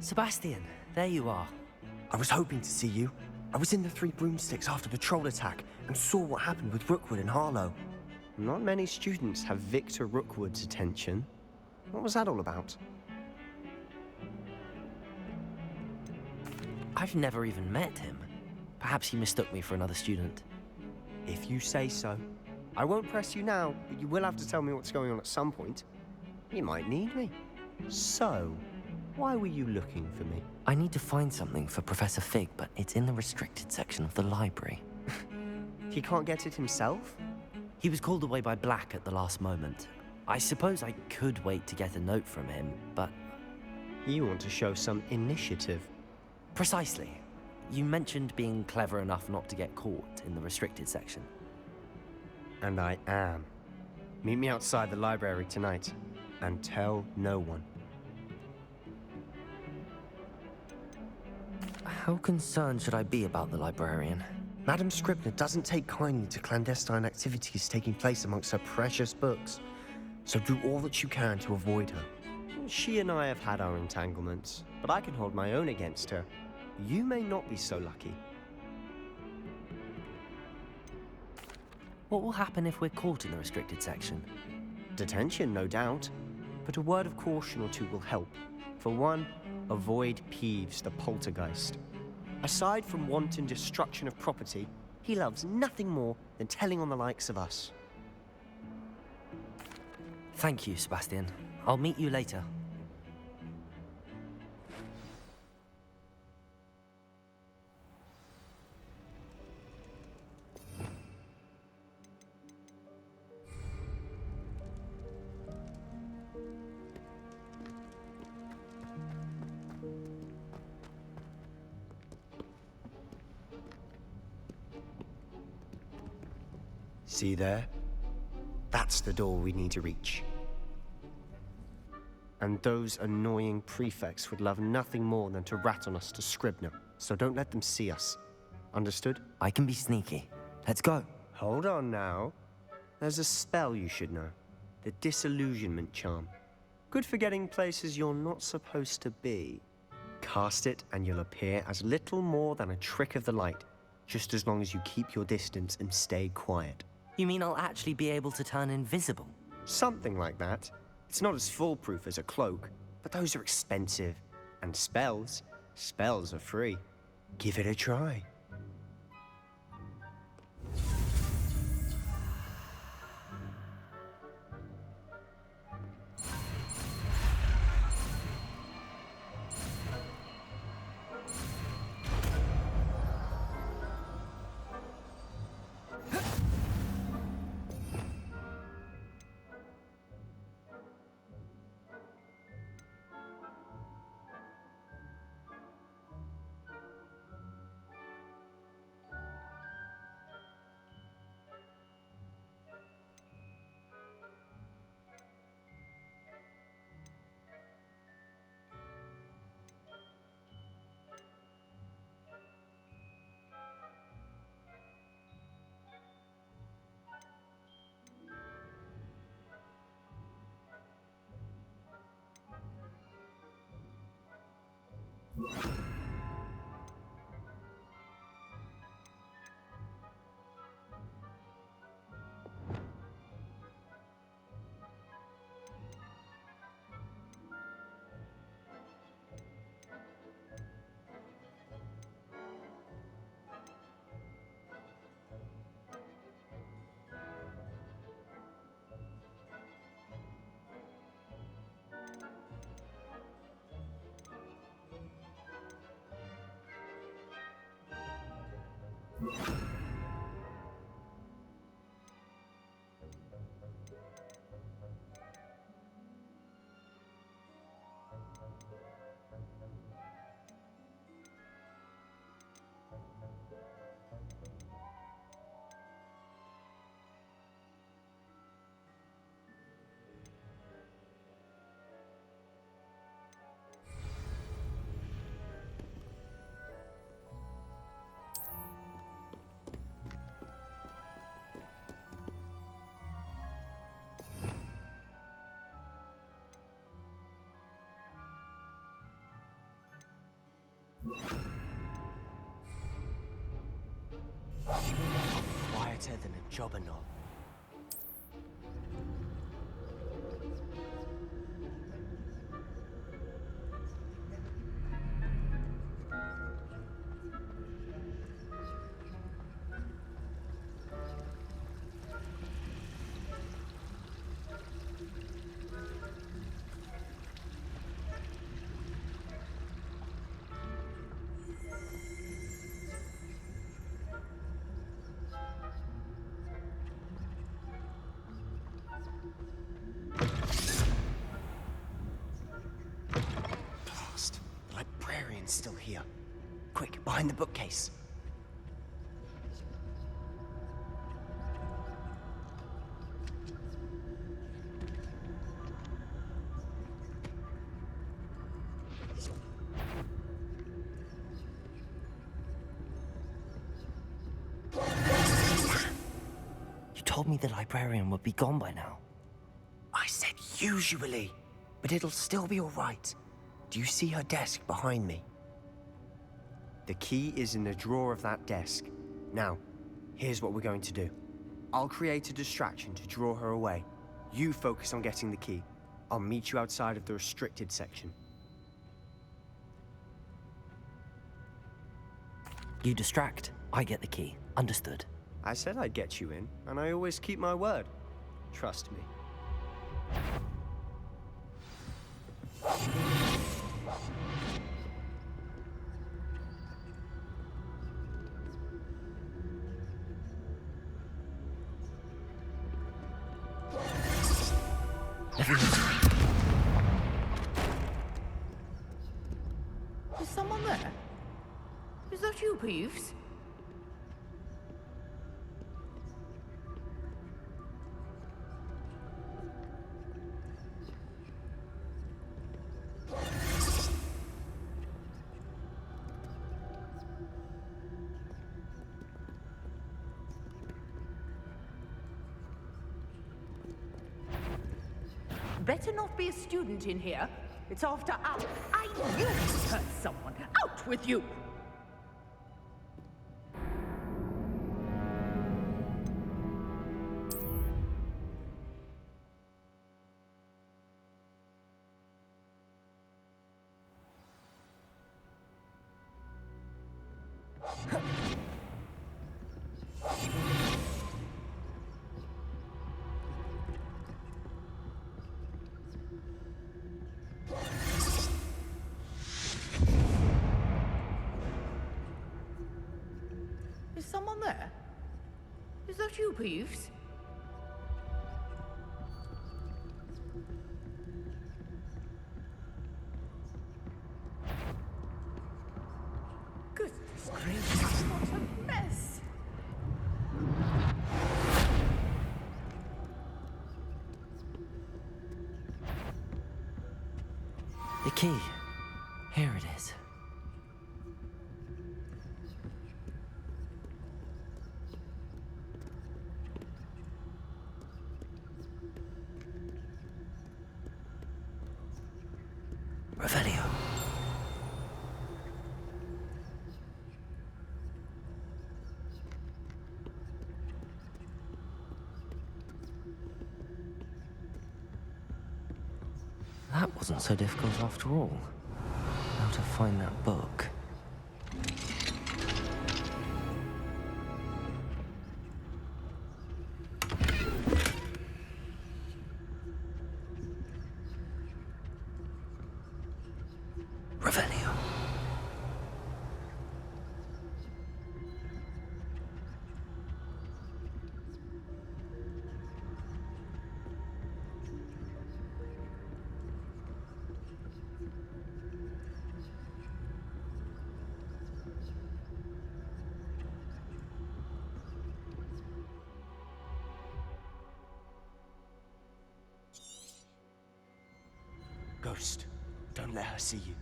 Sebastian, there you are. I was hoping to see you. I was in the Three Broomsticks after the troll attack and saw what happened with Rookwood and Harlow. Not many students have Victor Rookwood's attention. What was that all about? I've never even met him. Perhaps he mistook me for another student. If you say so. I won't press you now, but you will have to tell me what's going on at some point. You might need me. So, why were you looking for me? I need to find something for Professor Fig, but it's in the restricted section of the library. He can't get it himself? He was called away by Black at the last moment. I suppose I could wait to get a note from him, but... You want to show some initiative. Precisely. You mentioned being clever enough not to get caught in the restricted section. And I am. Meet me outside the library tonight, and tell no one. How concerned should I be about the librarian? Madam Scribner doesn't take kindly to clandestine activities taking place amongst her precious books, so do all that you can to avoid her. She and I have had our entanglements, but I can hold my own against her. You may not be so lucky. What will happen if we're caught in the restricted section? Detention, no doubt, but a word of caution or two will help. For one, avoid Peeves, the poltergeist. Aside from wanton destruction of property, he loves nothing more than telling on the likes of us. Thank you, Sebastian. I'll meet you later. See there? That's the door we need to reach. And those annoying prefects would love nothing more than to rat on us to Scribner, so don't let them see us. Understood? I can be sneaky. Let's go. Hold on now. There's a spell you should know. The Disillusionment Charm. Good for getting places you're not supposed to be. Cast it and you'll appear as little more than a trick of the light, just as long as you keep your distance and stay quiet. You mean I'll actually be able to turn invisible? Something like that. It's not as foolproof as a cloak, but those are expensive. And spells are free. Give it a try. Quieter than a jobberknoll. Blast! The librarian's still here. Quick, behind the bookcase. You told me the librarian would be gone by now. I said usually, but it'll still be all right. Do you see her desk behind me? The key is in the drawer of that desk. Now, here's what we're going to do. I'll create a distraction to draw her away. You focus on getting the key. I'll meet you outside of the restricted section. You distract, I get the key. Understood. I said I'd get you in, and I always keep my word. Trust me. Is someone there? Is that you, Peeves? Better not be a student in here. It's after hours. I knew you'd hurt someone. Out with you! Is someone there? Is that you, Peeves? Goodness gracious, what a mess! The key. Here it is. Revelio. That wasn't so difficult after all. How to find that book. Revelio. Ghost, don't let her see you.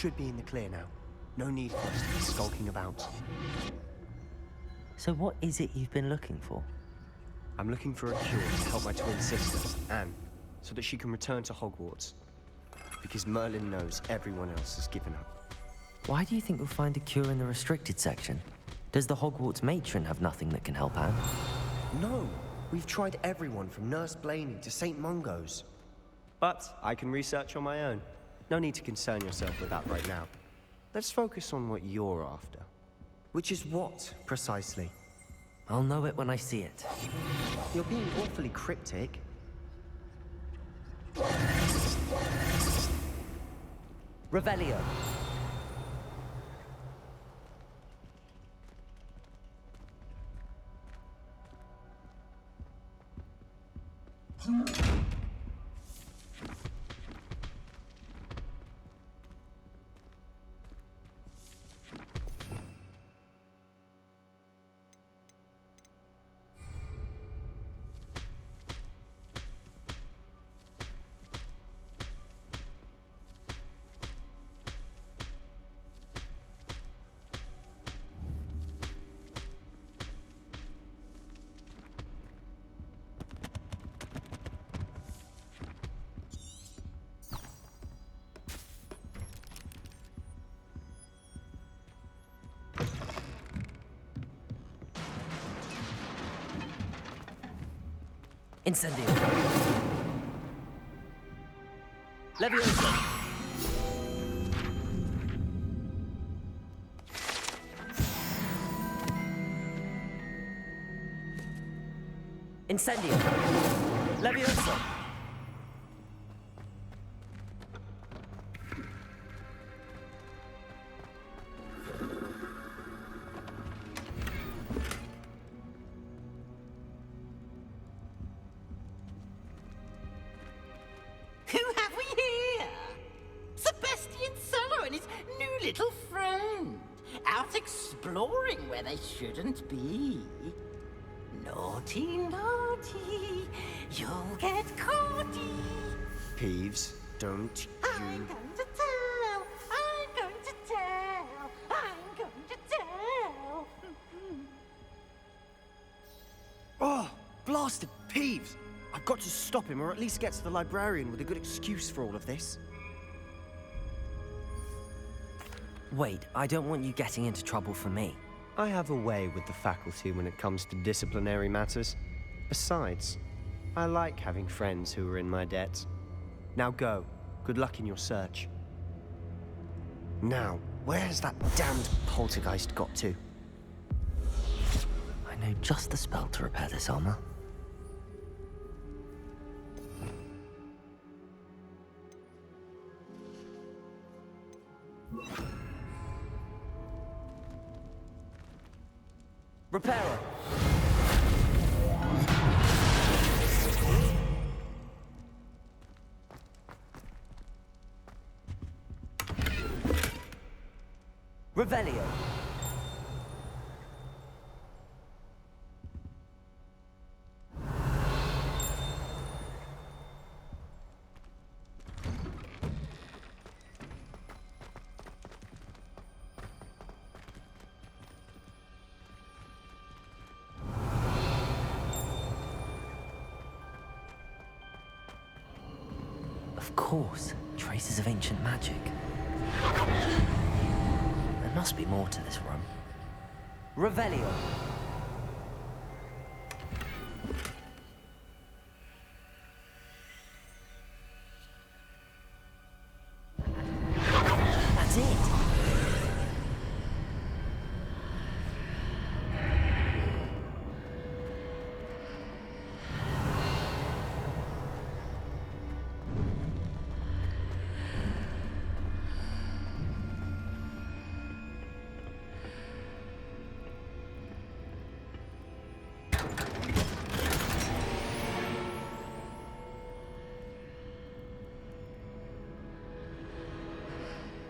should be in the clear now. No need for us to be skulking about. So what is it you've been looking for? I'm looking for a cure to help my twin sister, Anne, so that she can return to Hogwarts. Because Merlin knows everyone else has given up. Why do you think we'll find a cure in the restricted section? Does the Hogwarts matron have nothing that can help Anne? No, we've tried everyone from Nurse Blaney to St. Mungo's. But I can research on my own. No need to concern yourself with that right now. Let's focus on what you're after. Which is what, precisely? I'll know it when I see it. You're being awfully cryptic. Revelio. Incendio. Leviosa. Incendio. Leviosa. Who have we here? Sebastian Solo and his new little friend. Out exploring where they shouldn't be. Naughty, naughty, you'll get caughty. Peeves, don't I'm you... going to tell, I'm going to tell, I'm going to tell. Oh, blasted Peeves! I've got to stop him, or at least get to the librarian with a good excuse for all of this. Wait, I don't want you getting into trouble for me. I have a way with the faculty when it comes to disciplinary matters. Besides, I like having friends who are in my debt. Now go. Good luck in your search. Now, where's that damned poltergeist got to? I know just the spell to repair this armor. Repairer! Revelio! Of course, traces of ancient magic. There must be more to this room. Revelio. That's it.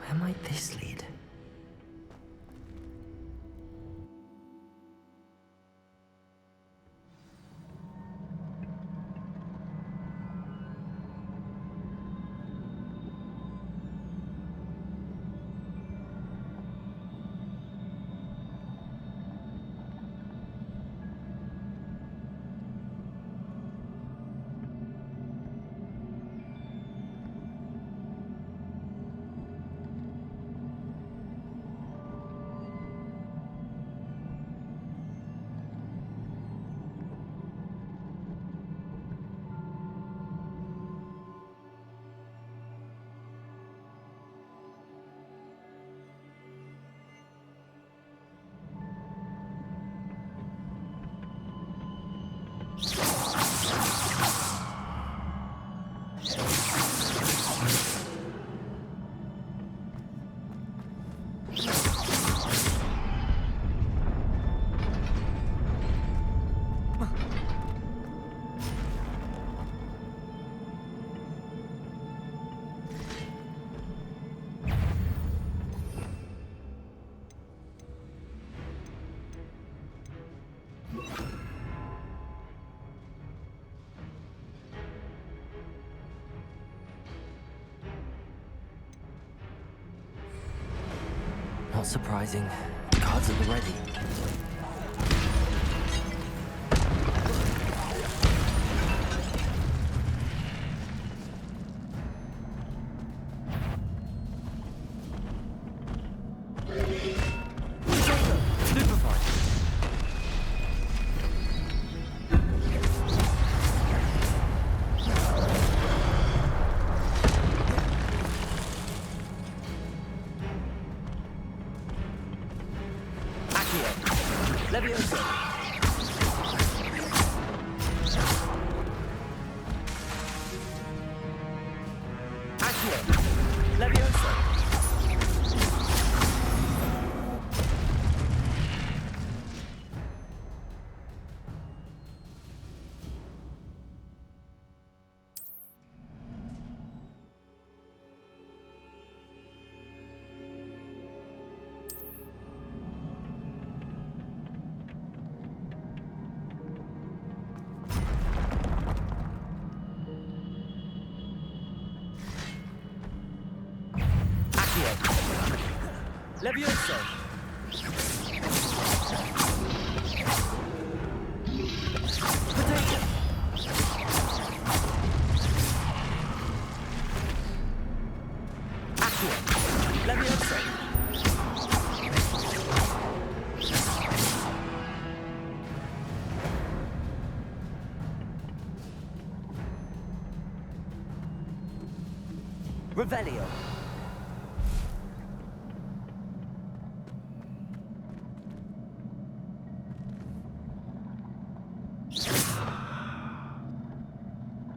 Where might this lead? Not surprising. Cards at the ready. Levioso! Potato! Accio! Levioso! Revelio!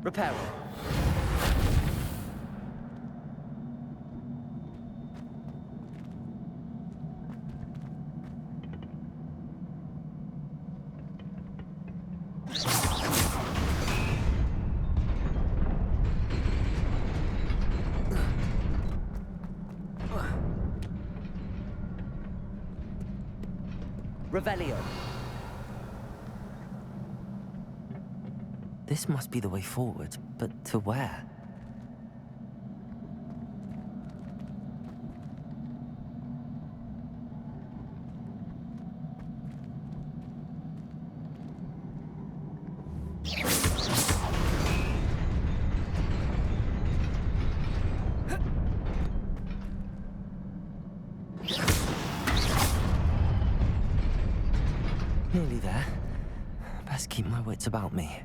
Reparo. Revelio. This must be the way forward, but to where? Nearly there. Best keep my wits about me.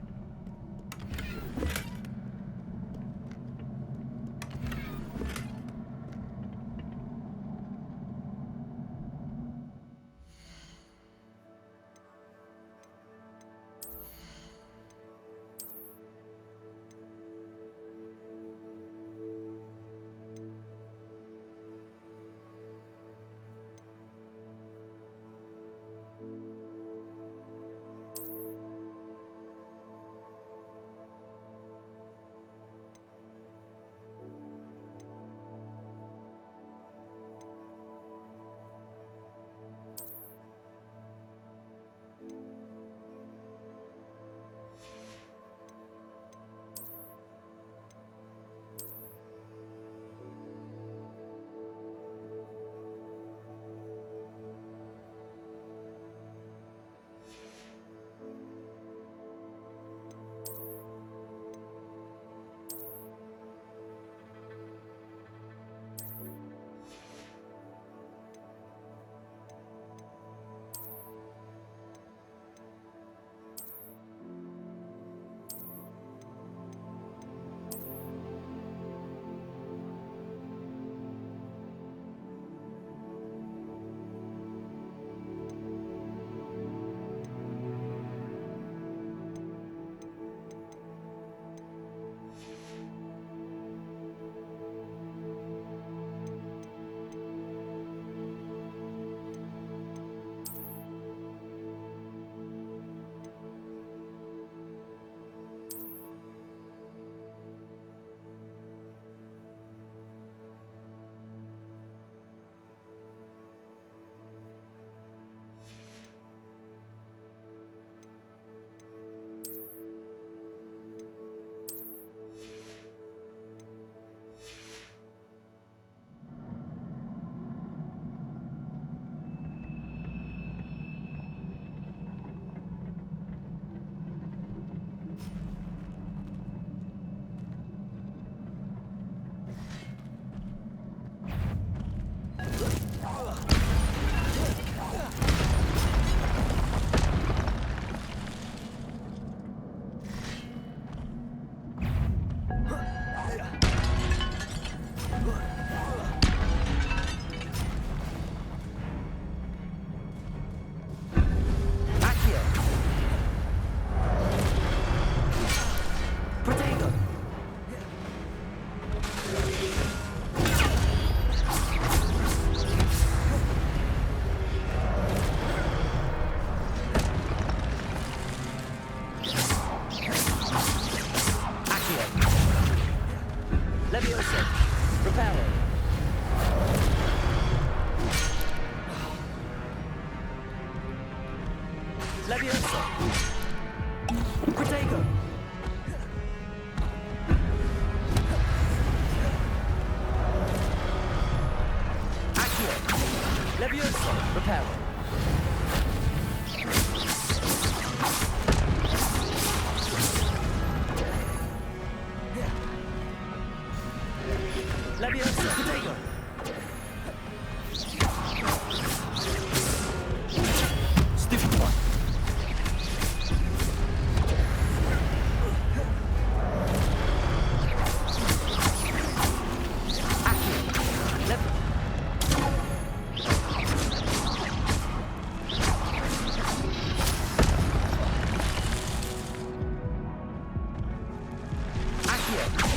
Accio!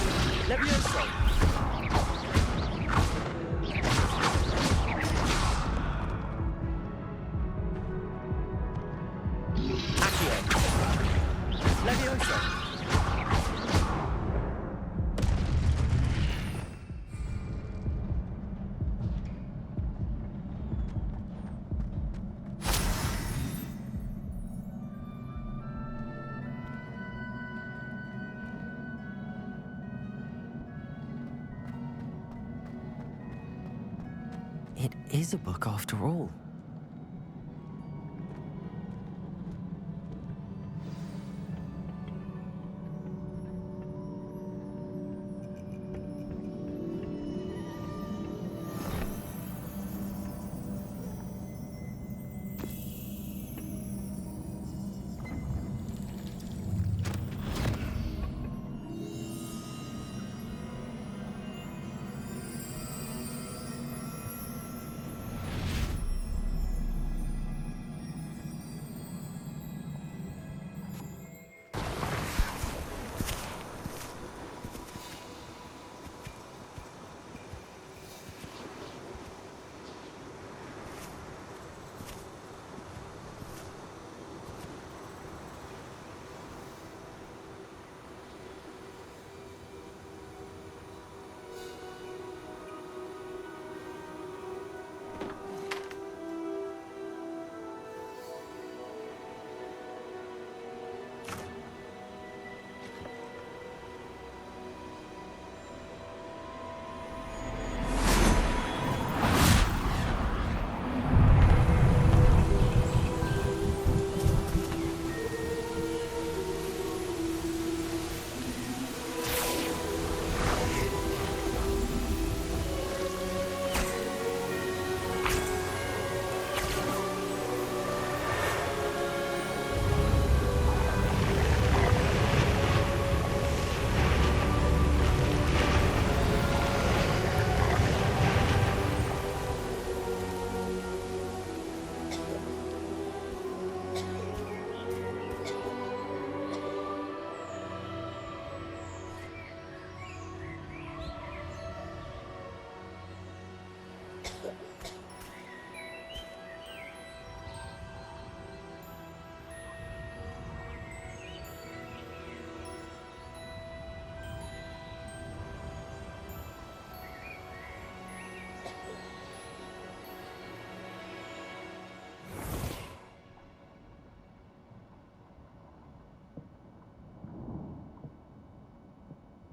Levioso! Accio! Levioso! It is a book after all.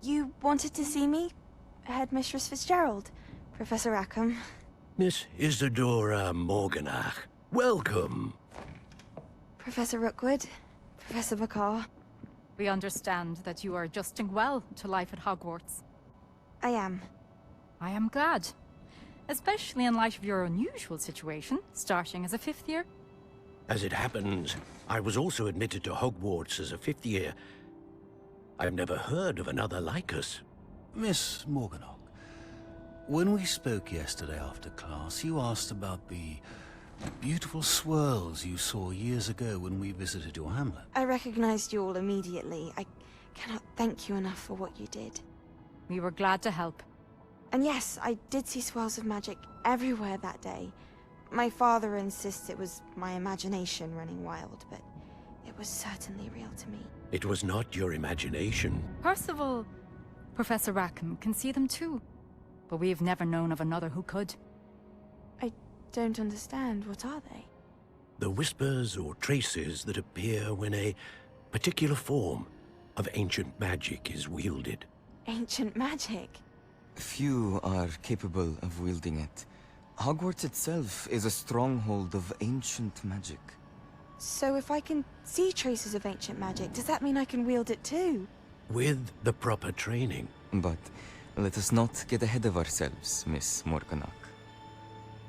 You wanted to see me? Headmistress Fitzgerald? Professor Rackham? Miss Isadora Morganach, welcome. Professor Rookwood? Professor Bakar? We understand that you are adjusting well to life at Hogwarts. I am. I am glad. Especially in light of your unusual situation, starting as a fifth year. As it happens, I was also admitted to Hogwarts as a fifth year. I've never heard of another like us. Miss Morganach, when we spoke yesterday after class, you asked about the beautiful swirls you saw years ago when we visited your hamlet. I recognized you all immediately. I cannot thank you enough for what you did. We were glad to help. And yes, I did see swirls of magic everywhere that day. My father insists it was my imagination running wild, but it was certainly real to me. It was not your imagination. Percival, Professor Rackham can see them too. But we have never known of another who could. I don't understand. What are they? The whispers or traces that appear when a particular form of ancient magic is wielded. Ancient magic? Few are capable of wielding it. Hogwarts itself is a stronghold of ancient magic. So if I can see traces of ancient magic, does that mean I can wield it too? With the proper training. But let us not get ahead of ourselves, Miss Morganach.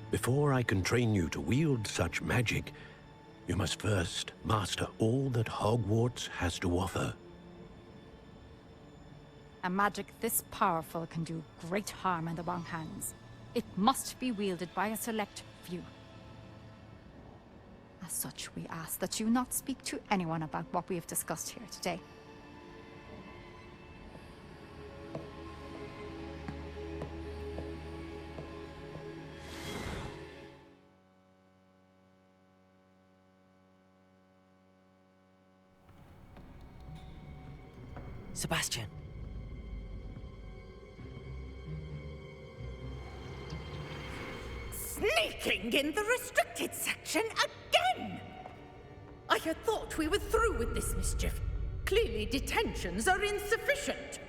Before I can train you to wield such magic, you must first master all that Hogwarts has to offer. A magic this powerful can do great harm in the wrong hands. It must be wielded by a select few. As such, we ask that you not speak to anyone about what we have discussed here today. Sebastian. Sneaking in the restricted section again! I had thought we were through with this mischief. Clearly detentions are insufficient.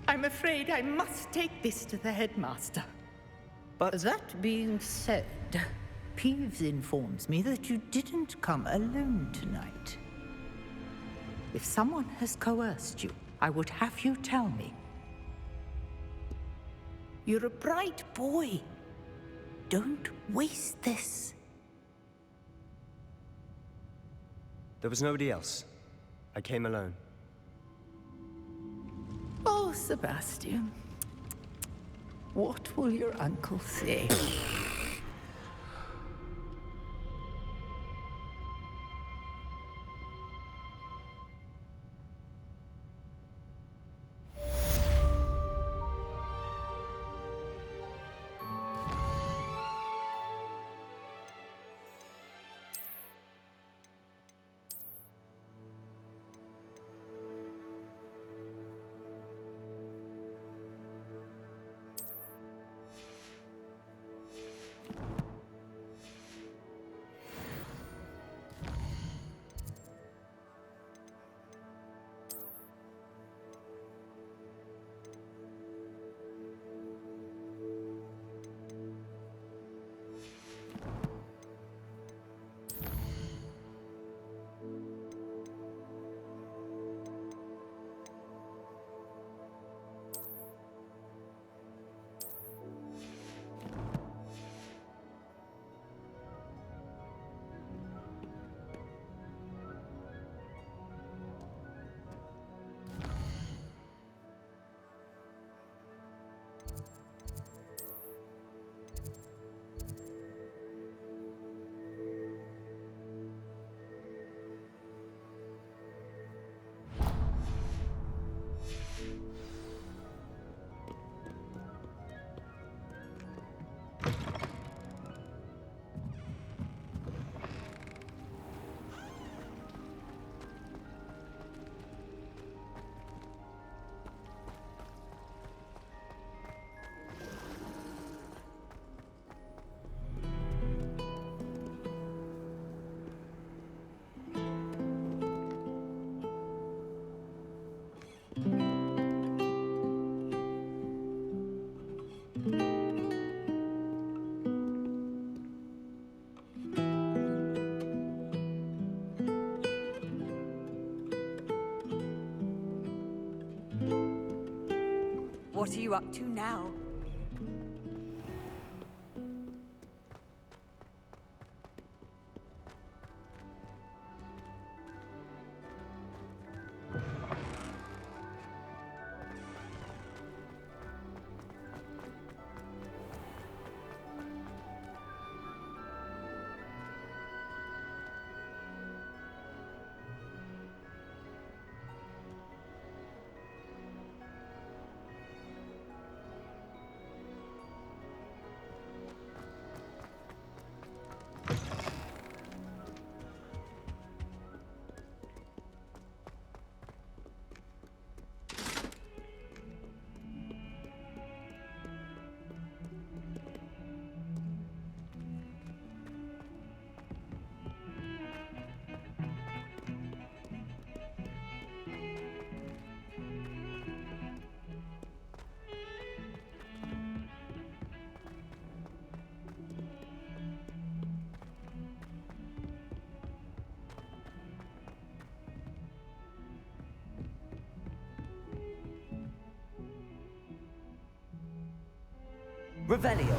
I'm afraid I must take this to the headmaster. But that being said, Peeves informs me that you didn't come alone tonight. If someone has coerced you, I would have you tell me. You're a bright boy. Don't waste this. There was nobody else. I came alone. Oh, Sebastian. What will your uncle say? What are you up to now? Revelio.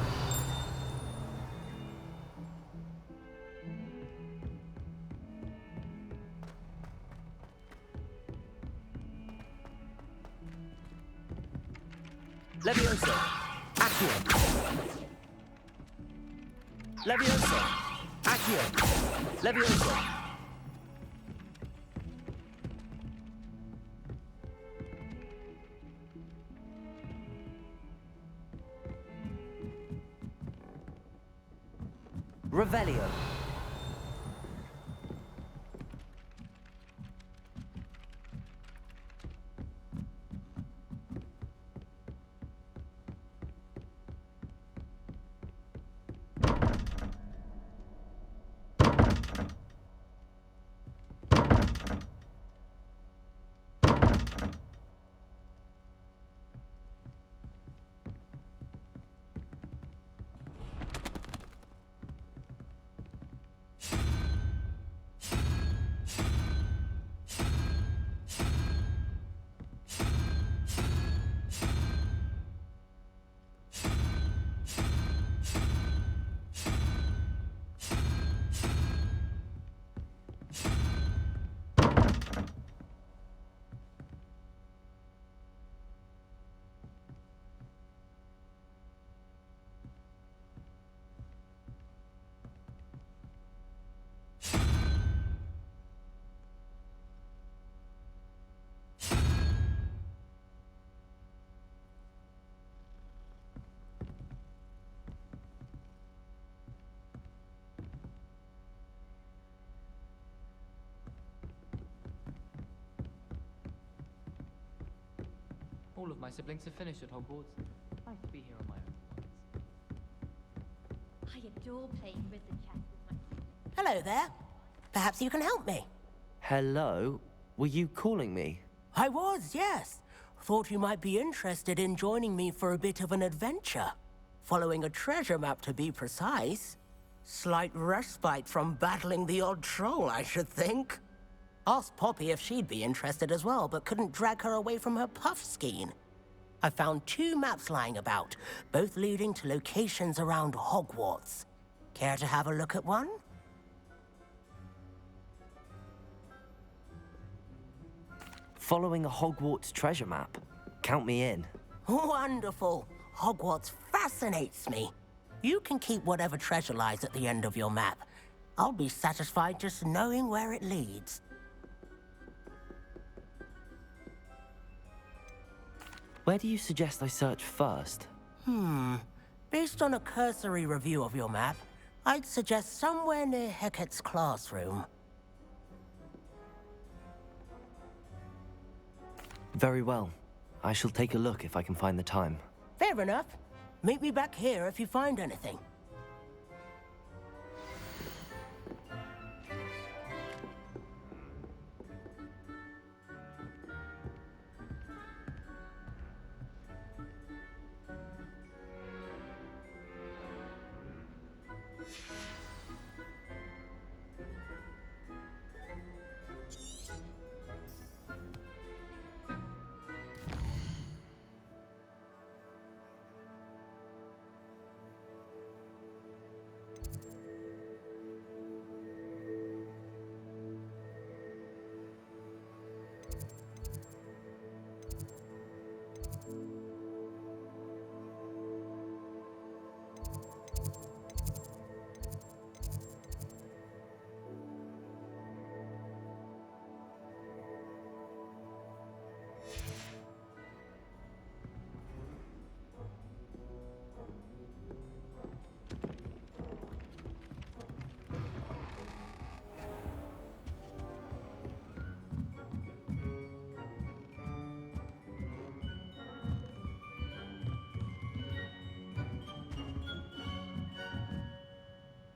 Levioso. Accio. Levioso. Accio. Levioso. Revelio. All of my siblings have finished at Hogwarts. Nice to be here on my own. I adore playing Riddler Chat with my... Hello there. Perhaps you can help me. Hello? Were you calling me? I was, yes. Thought you might be interested in joining me for a bit of an adventure. Following a treasure map, to be precise. Slight respite from battling the odd troll, I should think. Asked Poppy if she'd be interested as well, but couldn't drag her away from her puff skein. I found 2 maps lying about, both leading to locations around Hogwarts. Care to have a look at one? Following a Hogwarts treasure map? Count me in. Wonderful. Hogwarts fascinates me. You can keep whatever treasure lies at the end of your map. I'll be satisfied just knowing where it leads. Where do you suggest I search first? Based on a cursory review of your map, I'd suggest somewhere near Hecat's classroom. Very well. I shall take a look if I can find the time. Fair enough. Meet me back here if you find anything.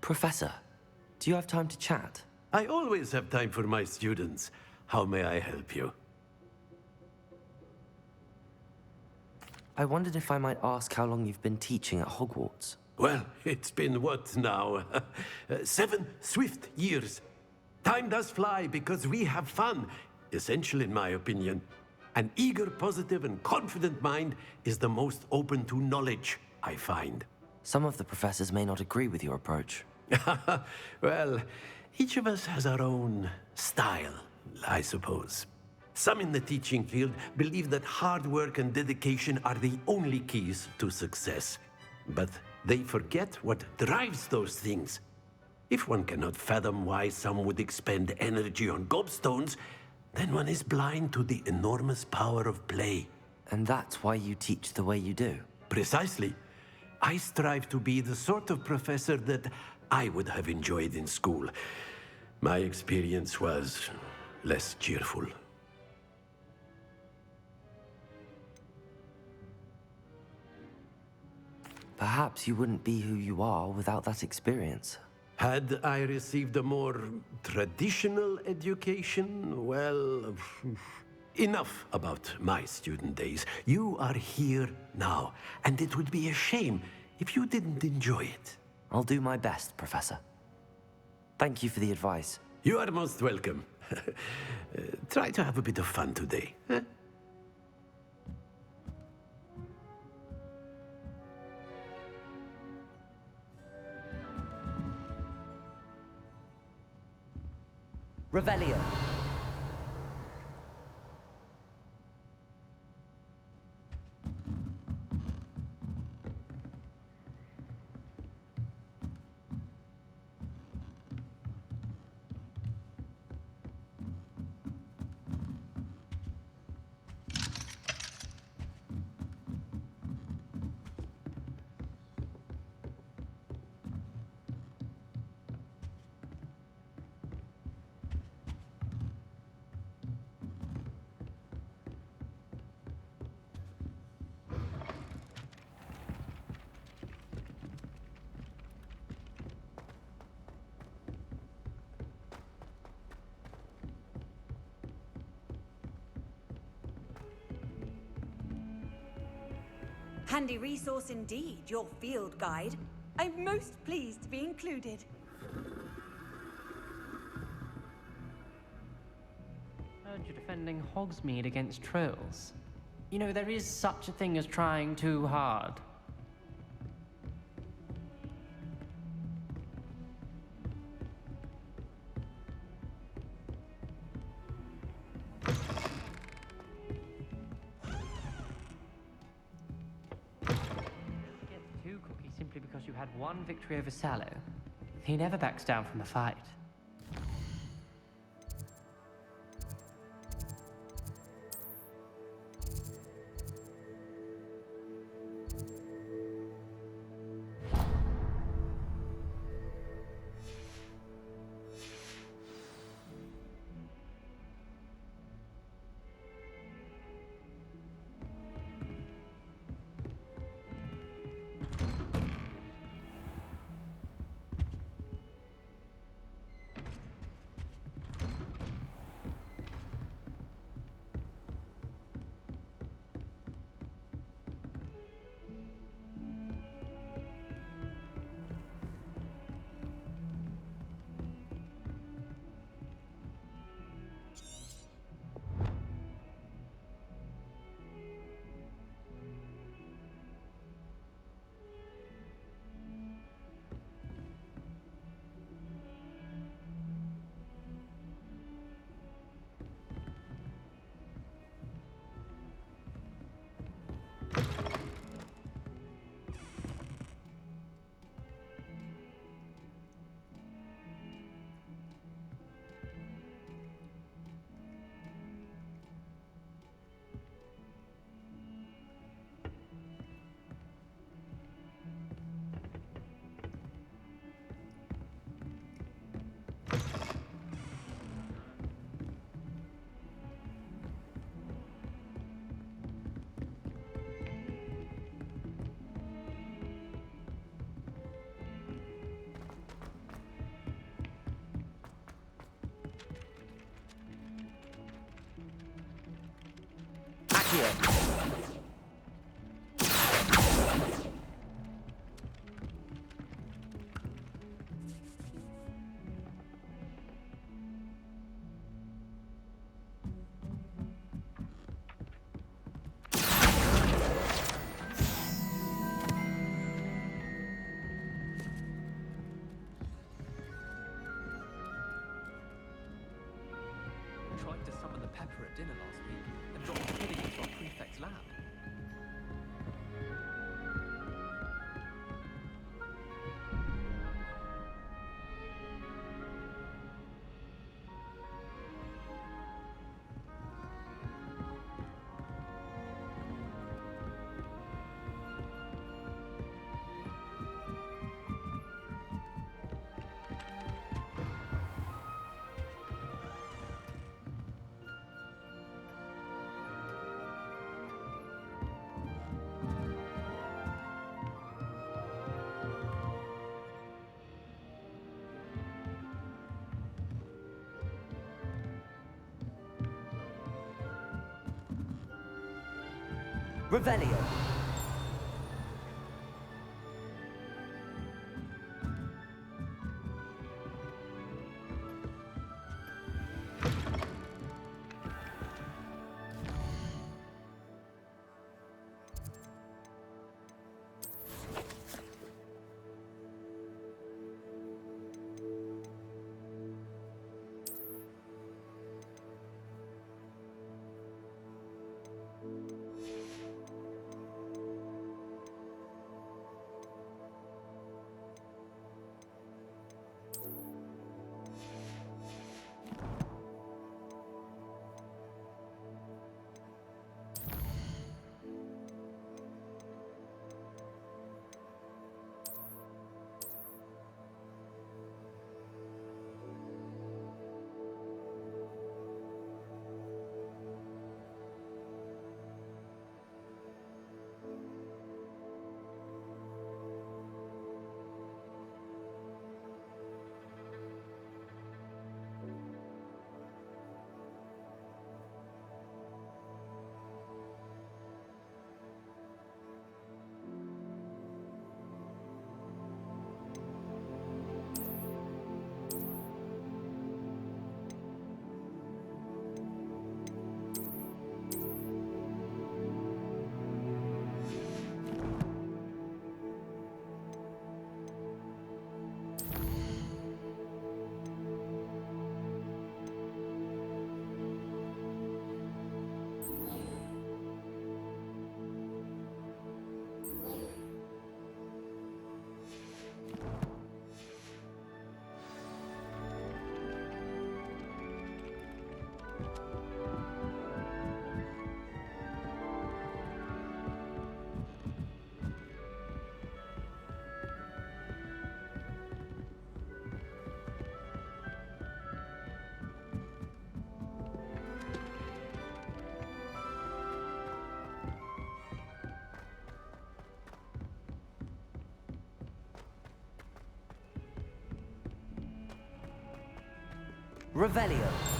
Professor, do you have time to chat? I always have time for my students. How may I help you? I wondered if I might ask how long you've been teaching at Hogwarts. Well, it's been what now? 7 swift years. Time does fly because we have fun, essential in my opinion. An eager, positive, and confident mind is the most open to knowledge, I find. Some of the professors may not agree with your approach. Well, each of us has our own style, I suppose. Some in the teaching field believe that hard work and dedication are the only keys to success. But they forget what drives those things. If one cannot fathom why some would expend energy on gobstones, then one is blind to the enormous power of play. And that's why you teach the way you do? Precisely. I strive to be the sort of professor that I would have enjoyed in school. My experience was less cheerful. Perhaps you wouldn't be who you are without that experience. Had I received a more traditional education, well, enough about my student days. You are here now, and it would be a shame if you didn't enjoy it. I'll do my best, Professor. Thank you for the advice. You are most welcome. Try to have a bit of fun today. Huh? Revelio. Handy resource indeed, your field guide. I'm most pleased to be included. Heard you're defending Hogsmeade against trolls. You know, there is such a thing as trying too hard. Get too cocky simply because you had one victory over Sallow. He never backs down from a fight. Tried to summon the pepper at dinner last week and dropped a pudding into our prefect's lab. Revelio. Revelio.